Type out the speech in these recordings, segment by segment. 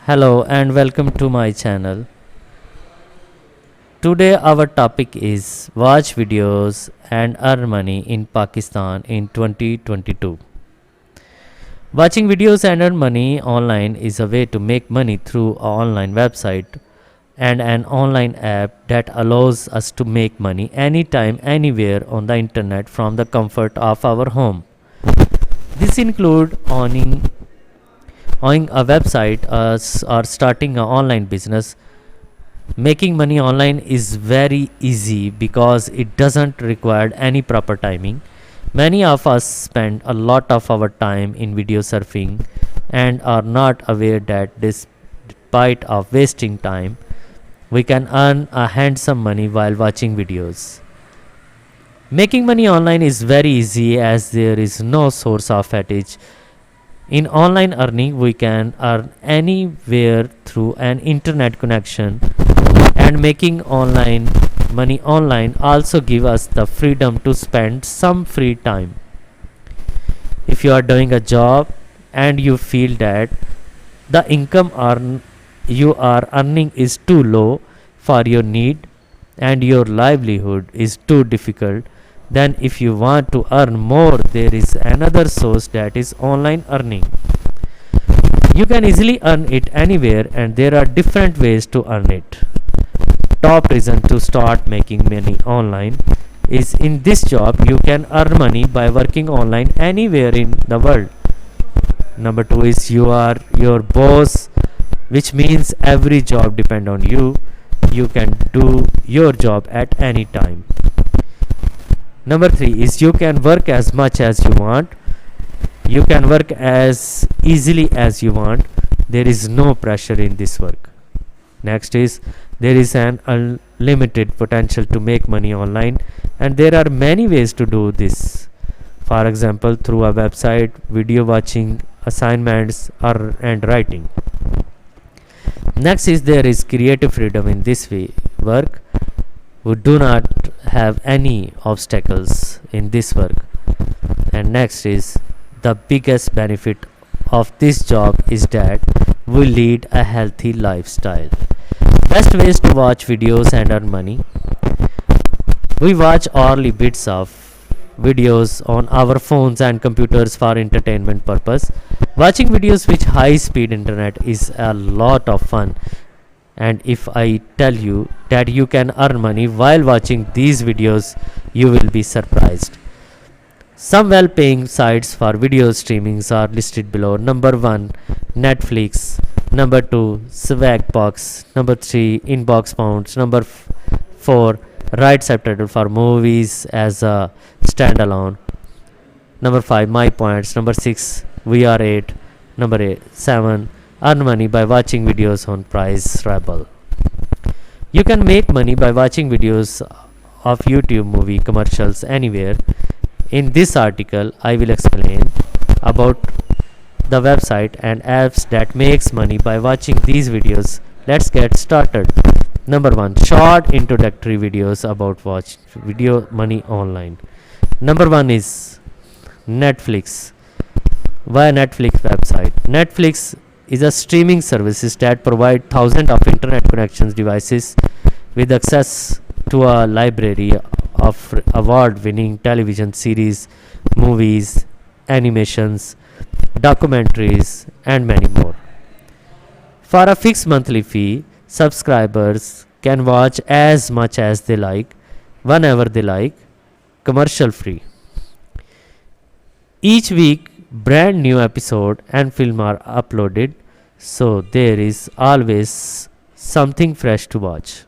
Hello and welcome to my channel. Today our topic is watch videos and earn money in Pakistan in 2022. Watching videos and earn money online is a way to make money through an online website and an online app that allows us to make money anytime anywhere on the internet from the comfort of our home. This includes owning a website or starting an online business. Making money online is very easy because it doesn't require any proper timing. Many of us spend a lot of our time in video surfing and are not aware that despite of wasting time, we can earn a handsome money while watching videos. Making money online is very easy as there is no source of fatigue. In online earning, we can earn anywhere through an internet connection, and making online money online also give us the freedom to spend some free time. If you are doing a job and you feel that the you are earning is too low for your need and your livelihood is too difficult, then if you want to earn more, there is another source that is online earning. You can easily earn it anywhere and there are different ways to earn it. Top reason to start making money online is in this job you can earn money by working online anywhere in the world. Number 2 is you are your boss, which means every job depend on you. You can do your job at any time. Number 3 is you can work as much as you want. You can work as easily as you want. There is no pressure in this work. Next is there is an unlimited potential to make money online, and there are many ways to do this. For example, through a website, video watching, assignments, and writing. Next is there is creative freedom in this way work. We do not have any obstacles in this work. And next is the biggest benefit of this job is that we lead a healthy lifestyle. Best ways to watch videos and earn money. We watch hourly bits of videos on our phones and computers for entertainment purpose. Watching videos with high speed internet is a lot of fun, and if I tell you that you can earn money while watching these videos, you will be surprised. Some well paying sites for video streamings are listed below. Number 1, Netflix. Number 2, Swagbucks. Number 3, Inbox Pounds. Number 4, Right Subtitles for movies as a standalone. Number 5, MyPoints. Number 6, VR8. Number 7, earn money by watching videos on Price Rebel. You can make money by watching videos of YouTube movie commercials anywhere. In this article, I will explain about the website and apps that makes money by watching these videos. Let's get started. Number 1, short introductory videos about watch video money online. Number 1 is Netflix. Why Netflix website? Netflix is a streaming services that provide thousands of internet connections devices with access to a library of award-winning television series, movies, animations, documentaries, and many more. For a fixed monthly fee, subscribers can watch as much as they like, whenever they like, commercial free. Each week, brand new episode and film are uploaded, so there is always something fresh to watch.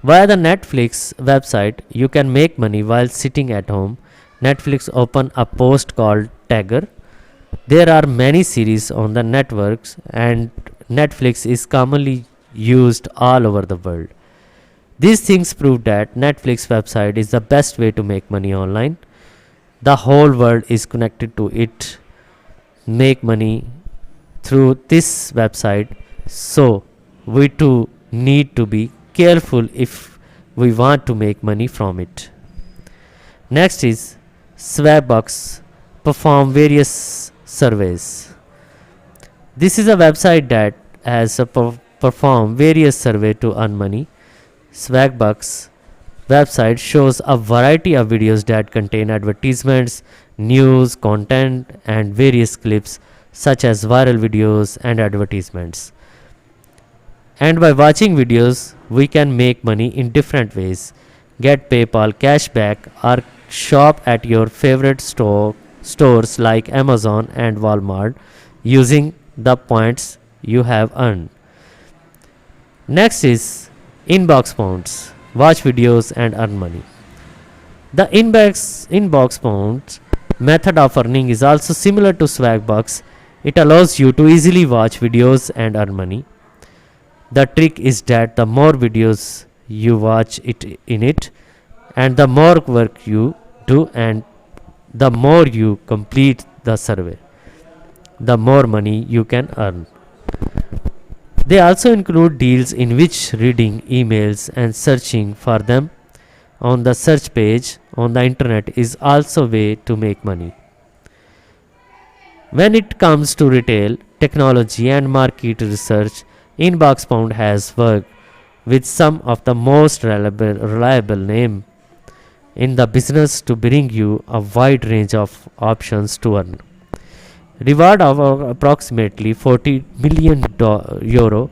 Via the Netflix website, you can make money while sitting at home. Netflix open a post called Tagger. There are many series on the networks, and Netflix is commonly used all over the world. These things prove that Netflix website is the best way to make money online. The whole world is connected to it. Make money through this website, so we too need to be careful if we want to make money from it. Next is Swagbucks perform various surveys. This is a website that has performed various surveys to earn money. Swagbucks website shows a variety of videos that contain advertisements, news, content, and various clips such as viral videos and advertisements. And by watching videos, we can make money in different ways. Get PayPal cashback or shop at your favorite stores like Amazon and Walmart using the points you have earned. Next is inbox points. Watch videos and earn money. The inbox points method of earning is also similar to Swagbucks. It allows you to easily watch videos and earn money. The trick is that the more videos you watch it and the more work you do and the more you complete the survey, the more money you can earn. They also include deals in which reading emails and searching for them on the search page on the internet is also a way to make money. When it comes to retail, technology and market research, Inbox Pound has worked with some of the most reliable names in the business to bring you a wide range of options to earn. Reward of approximately 40 million euro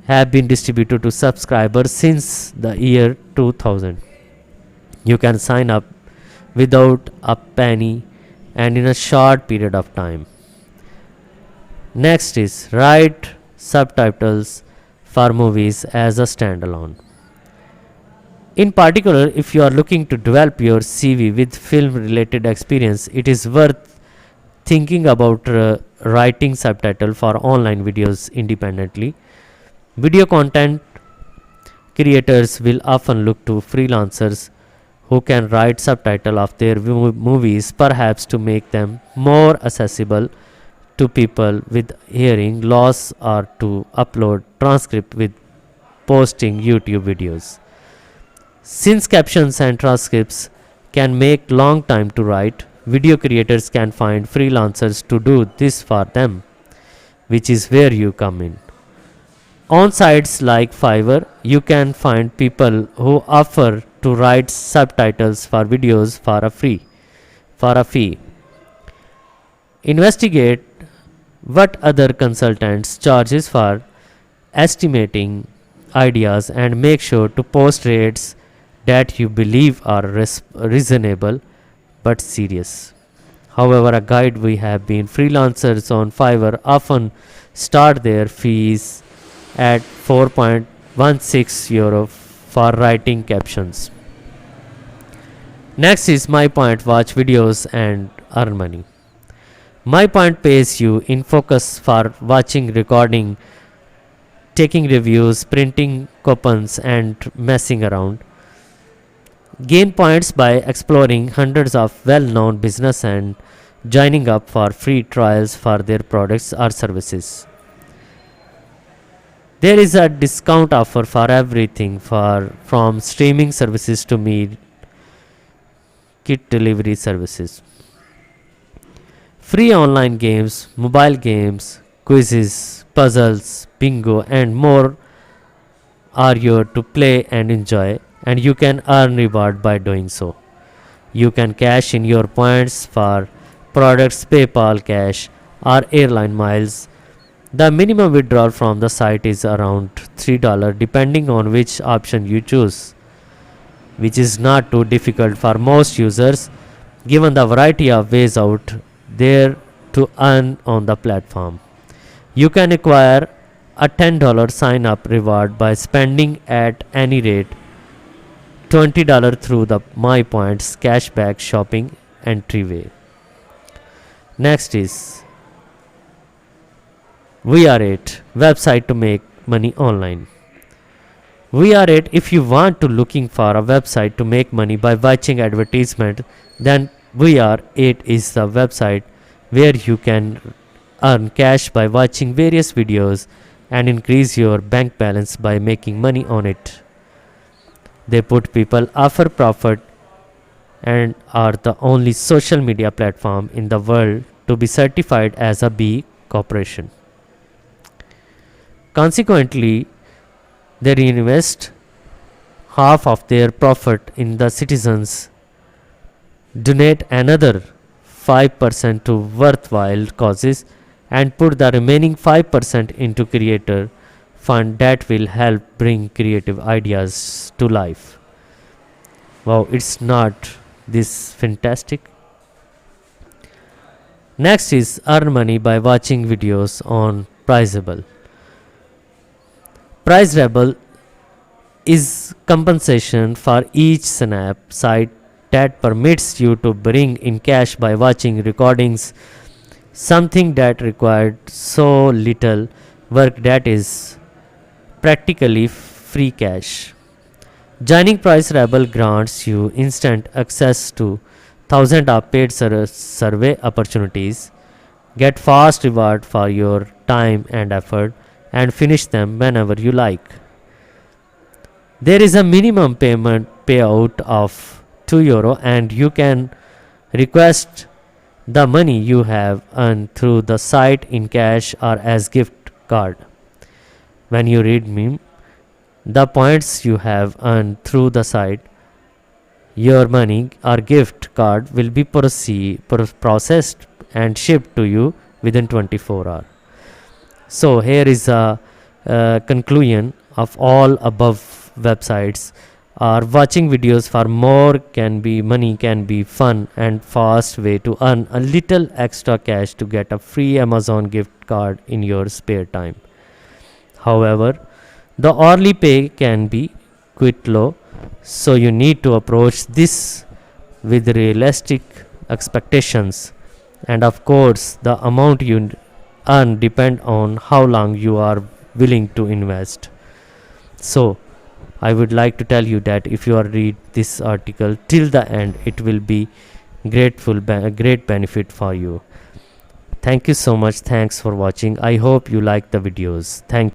have been distributed to subscribers since the year 2000. You can sign up without a penny and in a short period of time. Next is write subtitles for movies as a standalone. In particular, if you are looking to develop your CV with film related experience, it is worth thinking about writing subtitle for online videos independently. Video content creators will often look to freelancers who can write subtitle of their movies, perhaps to make them more accessible to people with hearing loss or to upload transcript with posting YouTube videos. Since captions and transcripts can make long time to write, video creators can find freelancers to do this for them, which is where you come in. On sites like Fiverr, you can find people who offer to write subtitles for videos for a fee. Investigate what other consultants charges for estimating ideas and make sure to post rates that you believe are reasonable but serious. However, a guide we have been freelancers on Fiverr often start their fees at 4.16 euro for writing captions. Next is MyPoint watch videos and earn money. MyPoint pays you in focus for watching, recording, taking reviews, printing coupons, and messing around. Gain points by exploring hundreds of well known business and joining up for free trials for their products or services. There is a discount offer for everything from streaming services to meal kit delivery services. Free online games, mobile games, quizzes, puzzles, bingo, and more are yours to play and enjoy, and you can earn reward by doing so. You can cash in your points for products, PayPal cash, or airline miles. The minimum withdrawal from the site is around $3 depending on which option you choose, which is not too difficult for most users given the variety of ways out there to earn on the platform. You can acquire a $10 sign up reward by spending at any rate $20 through the MyPoints cashback shopping entryway. Next is VR8 website to make money online. VR8, if you want to looking for a website to make money by watching advertisement, then VR8 is the website where you can earn cash by watching various videos and increase your bank balance by making money on it. They put people offer profit and are the only social media platform in the world to be certified as a B corporation. Consequently, they reinvest half of their profit in the citizens, donate another 5% to worthwhile causes, and put the remaining 5% into creator fund that will help bring creative ideas to life. Wow, it's not this fantastic? Next is earn money by watching videos on Priceable. Priceable is compensation for each snap site that permits you to bring in cash by watching recordings, something that required so little work that is practically free cash. Joining Price Rebel grants you instant access to thousands of paid survey opportunities, get fast reward for your time and effort, and finish them whenever you like. There is a minimum payment payout of €2 and you can request the money you have earned through the site in cash or as gift card. When you redeem the points you have earned through the site, your money or gift card will be processed and shipped to you within 24 hours. So here is a conclusion of all above websites. Or watching videos for more can be money, can be fun and fast way to earn a little extra cash to get a free Amazon gift card in your spare time. However, the hourly pay can be quite low, so you need to approach this with realistic expectations. And of course, the amount you earn depend on how long you are willing to invest. So, I would like to tell you that if you are read this article till the end, it will be great benefit for you. Thank you so much. Thanks for watching. I hope you like the videos. Thank